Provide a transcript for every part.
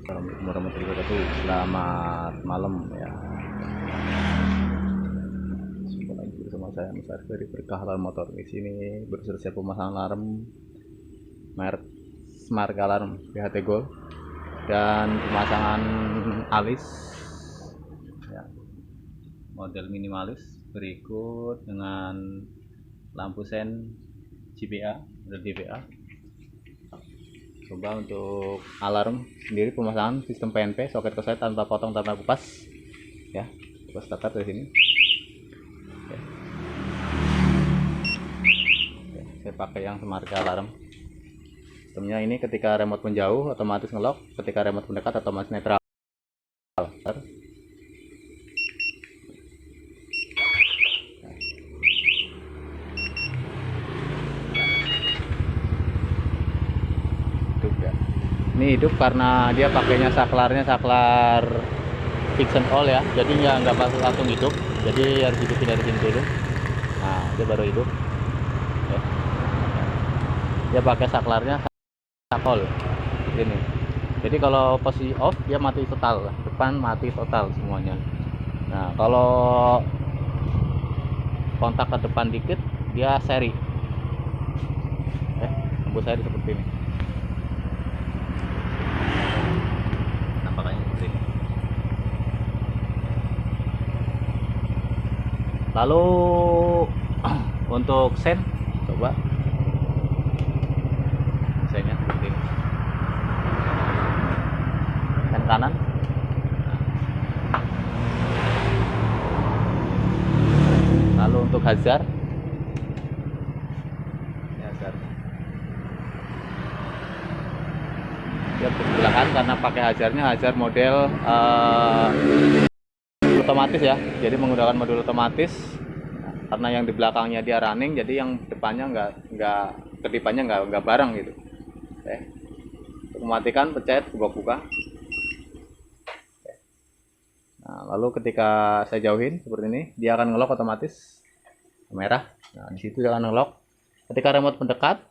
Assalamualaikum warahmatullahi wabarakatuh. Selamat malam ya. Jumpa lagi bersama saya Mas Arif dari Berkah Alarm Motor. Di sini baru selesai pemasangan alarm merek Smart Alarm PHT Gold dan pemasangan alis ya, model minimalis berikut dengan lampu sen GPA, model GPA. Coba untuk alarm sendiri pemasangan sistem PNP, soket koset tanpa potong tanpa kupas ya. Coba starter dari sini. Oke. Oke, saya pakai yang smart alarm. Sistemnya ini ketika remote menjauh otomatis ngelock, ketika remote mendekat otomatis netral. Ini hidup karena dia pakainya saklarnya saklar fix and all ya, jadi nggak langsung hidup, jadi harus hidupin dari sini dulu. Nah, dia baru hidup ya. Dia pakai saklarnya sakol ini, jadi kalau posisi off dia mati total, depan mati total semuanya. Nah, kalau kontak ke depan dikit dia seri lampu seri seperti ini. Lalu untuk sen, coba sennya seperti ini, sen kanan. Lalu untuk hazard, dia berbelahan karena pakai hazardnya hazard model otomatis ya, jadi menggunakan modul otomatis. Karena yang di belakangnya dia running, jadi yang depannya nggak kedipannya nggak bareng gitu. Untuk mematikan pencet buka. Nah, lalu ketika saya jauhin seperti ini, dia akan ngelock otomatis merah. Nah, di situ dia akan ngelock. Ketika remote mendekat,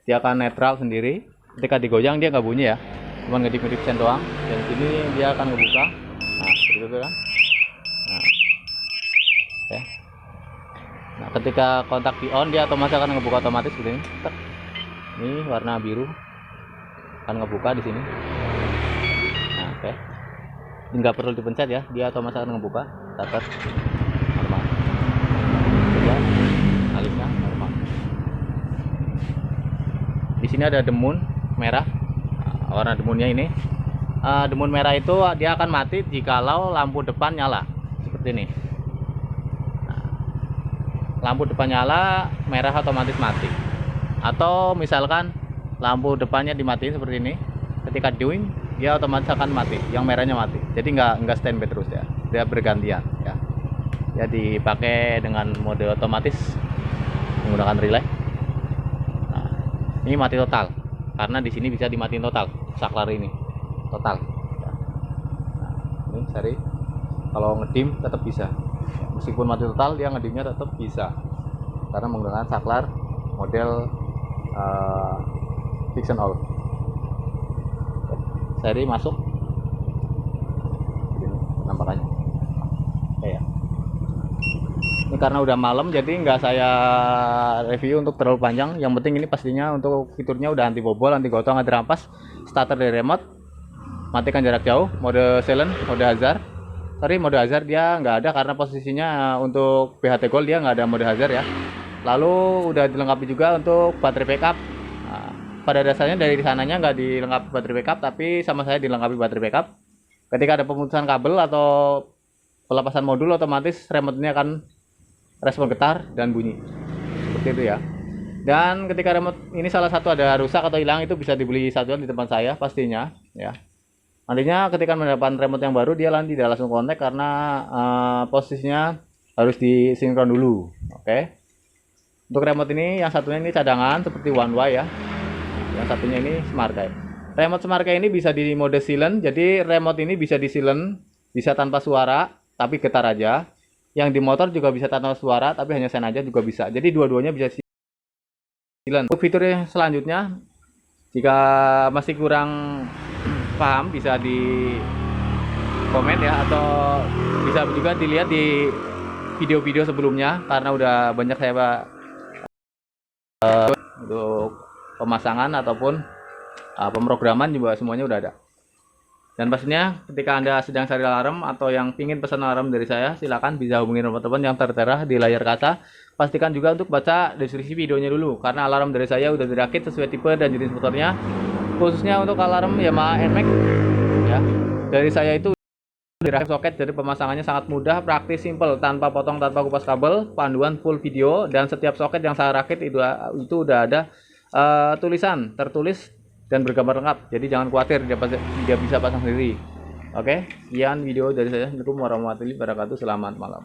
dia akan netral sendiri. Ketika digoyang dia nggak bunyi ya, cuma ngedip-ngedip sen doang. Dan sini dia akan ngebuka. Nah, seperti itu kan. Nah, ketika kontak di on dia otomatis akan ngebuka otomatis seperti ini. Ini warna biru akan ngebuka di sini. Nah, oke. Nggak perlu dipencet ya, dia otomatis akan ngebuka. Starter normal. Coba alisnya normal. Di sini ada demun merah. Nah, warna demunnya ini. Demun merah itu dia akan mati jikalau lampu depan nyala seperti ini. Lampu depan nyala merah otomatis mati, atau misalkan lampu depannya dimatiin seperti ini, ketika doing dia otomatis akan mati, yang merahnya mati, jadi nggak standby terus ya, dia bergantian ya. Ya dipakai dengan mode otomatis menggunakan relay. Nah, ini mati total karena di sini bisa dimatiin total, saklar ini total ya. Nah, ini seri kalau ngedim tetap bisa. Meskipun mati total, dia ngedimnya tetap bisa karena menggunakan saklar model fix and all. Seri masuk ini nampakannya ya. Ini karena udah malam jadi nggak saya review untuk terlalu panjang. Yang penting ini pastinya untuk fiturnya udah anti bobol, anti gotong, anti rampas, starter dari remote, matikan jarak jauh, mode silent, mode hazard. Mode hazard dia nggak ada karena posisinya untuk PHT Gold dia nggak ada mode hazard ya. Lalu udah dilengkapi juga untuk baterai backup. Nah, pada dasarnya dari sananya nggak dilengkapi baterai backup, tapi sama saya dilengkapi baterai backup. Ketika ada pemutusan kabel atau pelepasan modul, otomatis remote ini akan respon getar dan bunyi seperti itu ya. Dan ketika remote ini salah satu ada rusak atau hilang, itu bisa dibeli satuan di tempat saya pastinya ya. Nantinya ketika mendapatkan remote yang baru dia nanti tidak langsung kontak karena posisinya harus disinkron dulu. Oke. Untuk remote ini yang satunya ini cadangan seperti one way ya. Yang satunya ini smart key. Remote smart key ini bisa di mode silent. Jadi remote ini bisa di silent, bisa tanpa suara tapi getar aja. Yang di motor juga bisa tanpa suara tapi hanya sen aja juga bisa. Jadi dua-duanya bisa silent. Untuk fitur yang selanjutnya, jika masih kurang paham bisa di komen ya, atau bisa juga dilihat di video-video sebelumnya, karena udah banyak saya untuk pemasangan ataupun pemrograman juga semuanya udah ada. Dan pastinya ketika Anda sedang cari alarm atau yang ingin pesan alarm dari saya, silakan bisa hubungi nomor telepon yang tertera di layar kaca. Pastikan juga untuk baca deskripsi videonya dulu, karena alarm dari saya udah dirakit sesuai tipe dan jenis motornya. Khususnya untuk alarm Yamaha NMAX ya, dari saya itu dirakit soket, jadi pemasangannya sangat mudah, praktis, simple, tanpa potong, tanpa kupas kabel, panduan full video, dan setiap soket yang saya rakit itu udah ada tulisan tertulis dan bergambar lengkap, jadi jangan khawatir dia bisa pasang sendiri. Oke, sekian video dari saya. Assalamualaikum warahmatullahi wabarakatuh. Selamat malam.